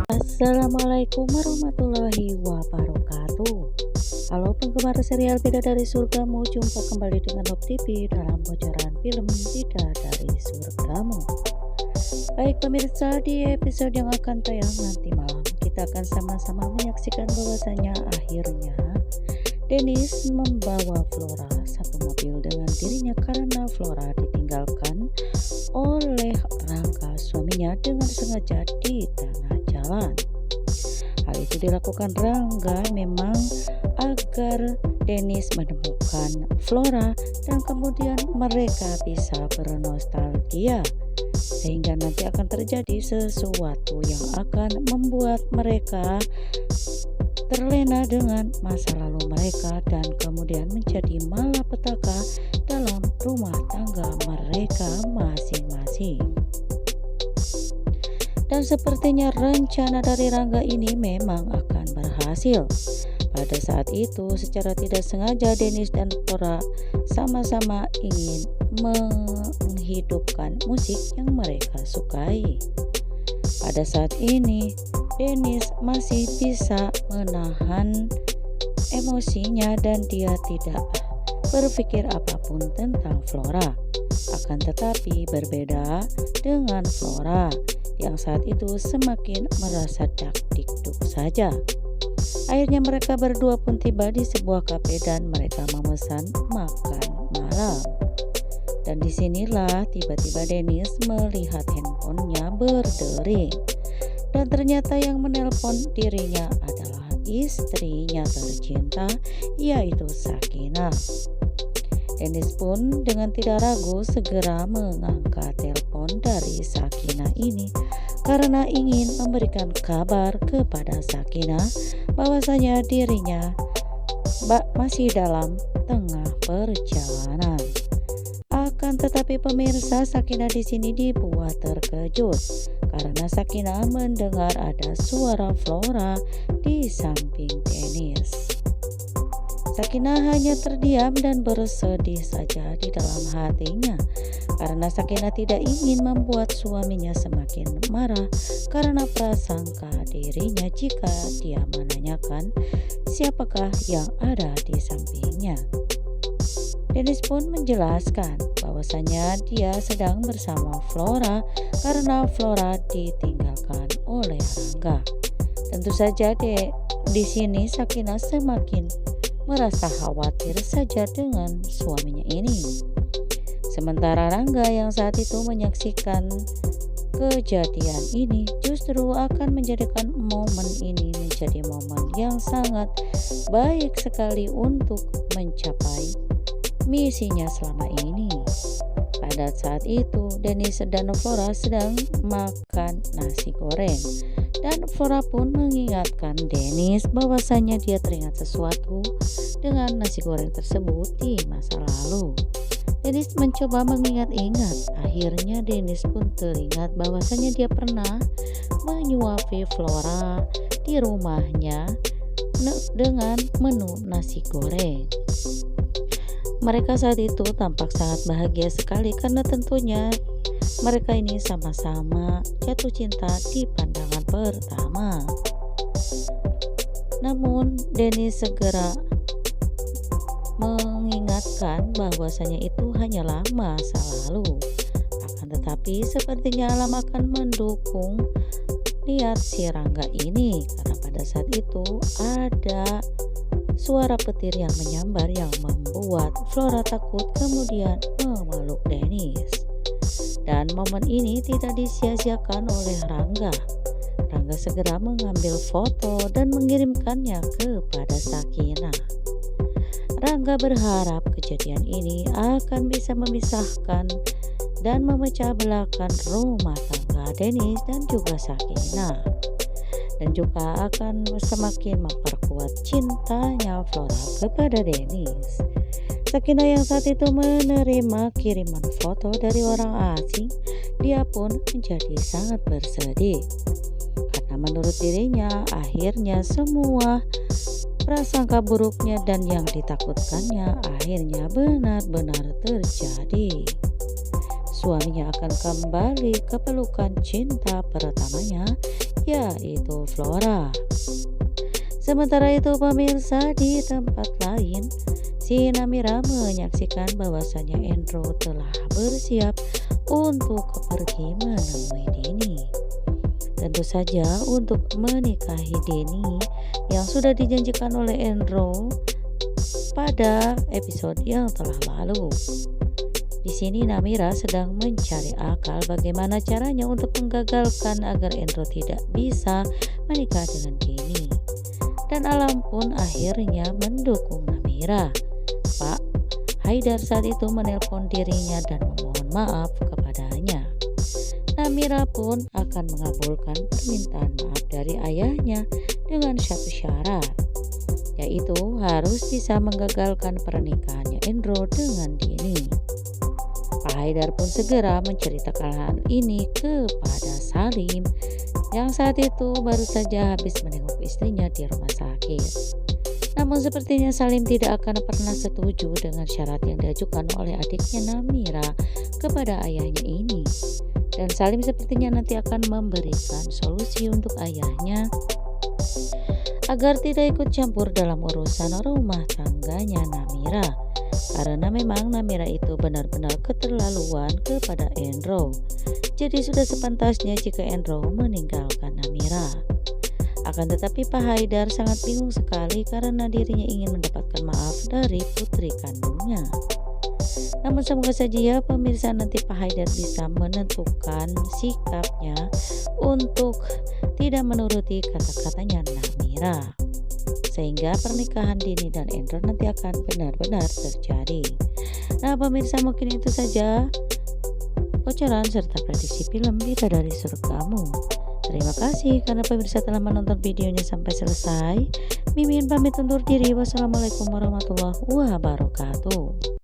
Assalamualaikum warahmatullahi wabarakatuh. Halo penggemar serial Bidadari Surgamu, jumpa kembali dengan Hope TV dalam bocoran film Bidadari Surgamu. Baik pemirsa, di episode yang akan tayang nanti malam, kita akan sama-sama menyaksikan bahwasanya akhirnya Dennis membawa Flora satu mobil dengan dirinya karena Flora ditinggalkan oleh Rangga suaminya dengan sengaja di tengah jalan. Hal itu dilakukan Rangga memang agar Dennis menemukan Flora dan kemudian mereka bisa bernostalgia, sehingga nanti akan terjadi sesuatu yang akan membuat mereka terlena dengan masa lalu mereka dan kemudian menjadi malapetaka dalam rumah tangga mereka masing-masing. Dan sepertinya rencana dari Rangga ini memang akan berhasil. Pada saat itu secara tidak sengaja Dennis dan Flora sama-sama ingin menghidupkan musik yang mereka sukai. Pada saat ini Dennis masih bisa menahan emosinya dan dia tidak berpikir apapun tentang Flora. Akan tetapi berbeda dengan Flora yang saat itu semakin merasa dakdikduk saja. Akhirnya mereka berdua pun tiba di sebuah kafe dan mereka memesan makan malam. Dan disinilah tiba-tiba Dennis melihat handphonenya berdering. Dan ternyata yang menelpon dirinya adalah istrinya tercinta, yaitu Sakinah. Dennis pun dengan tidak ragu segera mengangkat telepon dari Sakinah ini karena ingin memberikan kabar kepada Sakinah bahwasanya dirinya masih dalam tengah perjalanan. Akan tetapi pemirsa, Sakinah di sini dibuat terkejut karena Sakinah mendengar ada suara Flora di samping Dennis. Sakinah hanya terdiam dan bersedih saja di dalam hatinya karena Sakinah tidak ingin membuat suaminya semakin marah karena prasangka dirinya jika dia menanyakan siapakah yang ada di sampingnya. Dennis pun menjelaskan bahwasanya dia sedang bersama Flora karena Flora ditinggalkan oleh Rangga. Tentu saja di sini Sakinah semakin merasa khawatir saja dengan suaminya ini. Sementara Rangga yang saat itu menyaksikan kejadian ini justru akan menjadikan momen ini menjadi momen yang sangat baik sekali untuk mencapai misinya selama ini. Pada saat itu Dennis dan Flora sedang makan nasi goreng dan Flora pun mengingatkan Dennis bahwasanya dia teringat sesuatu dengan nasi goreng tersebut di masa lalu. Dennis mencoba mengingat-ingat. Akhirnya Dennis pun teringat bahwasanya dia pernah menyuapi Flora di rumahnya dengan menu nasi goreng. Mereka saat itu tampak sangat bahagia sekali karena tentunya mereka ini sama-sama jatuh cinta di pandangan pertama. Namun Dennis segera mengingatkan bahwasanya itu hanyalah masa lalu. Akan tetapi sepertinya alam akan mendukung niat si Rangga ini karena pada saat itu ada suara petir yang menyambar yang membuat Flora takut kemudian memeluk Dennis. Dan momen ini tidak disia-siakan oleh Rangga. Rangga segera mengambil foto dan mengirimkannya kepada Sakinah. Rangga berharap kejadian ini akan bisa memisahkan dan memecah belahkan rumah tangga Dennis dan juga Sakinah, dan juga akan semakin memperkuat cintanya Flora kepada Dennis. Sakinah yang saat itu menerima kiriman foto dari orang asing, dia pun menjadi sangat bersedih karena menurut dirinya akhirnya semua prasangka buruknya dan yang ditakutkannya akhirnya benar-benar terjadi. suaminya akan kembali ke pelukan cinta pertamanya, yaitu Flora. Sementara itu pemirsa, di tempat lain, si Namira menyaksikan bahwasanya Endro telah bersiap untuk pergi menemui Denny. Tentu saja untuk menikahi Denny yang sudah dijanjikan oleh Endro pada episode yang telah lalu. Di sini Namira sedang mencari akal bagaimana caranya untuk menggagalkan agar Endro tidak bisa menikah dengan Denny. Dan Alam pun akhirnya mendukung Namira. Pak Haidar saat itu menelpon dirinya dan memohon maaf kepadanya. Namira pun akan mengabulkan permintaan maaf dari ayahnya dengan satu syarat, yaitu harus bisa menggagalkan pernikahannya Endro dengan Denny. Pak Haidar pun segera menceritakan hal ini kepada Salim yang saat itu baru saja habis menengok istrinya di rumah sakit. Namun sepertinya Salim tidak akan pernah setuju dengan syarat yang diajukan oleh adiknya Namira kepada ayahnya ini. Dan Salim sepertinya nanti akan memberikan solusi untuk ayahnya agar tidak ikut campur dalam urusan rumah tangganya Namira. Karena memang Namira itu benar-benar keterlaluan kepada Endro. Jadi sudah sepantasnya jika Endro meninggalkan Namira. Akan tetapi Pak Haidar sangat bingung sekali karena dirinya ingin mendapatkan maaf dari putri kandungnya. Namun semoga saja ya pemirsa nanti Pak Haidar bisa menentukan sikapnya untuk tidak menuruti kata-katanya Namira, sehingga pernikahan Denny dan Endro nanti akan benar-benar terjadi. Nah pemirsa, mungkin itu saja bocoran serta prediksi film Bidadari Surgamu. Terima kasih karena pemirsa telah menonton videonya sampai selesai. Mimin pamit undur diri. Wassalamualaikum warahmatullahi wabarakatuh.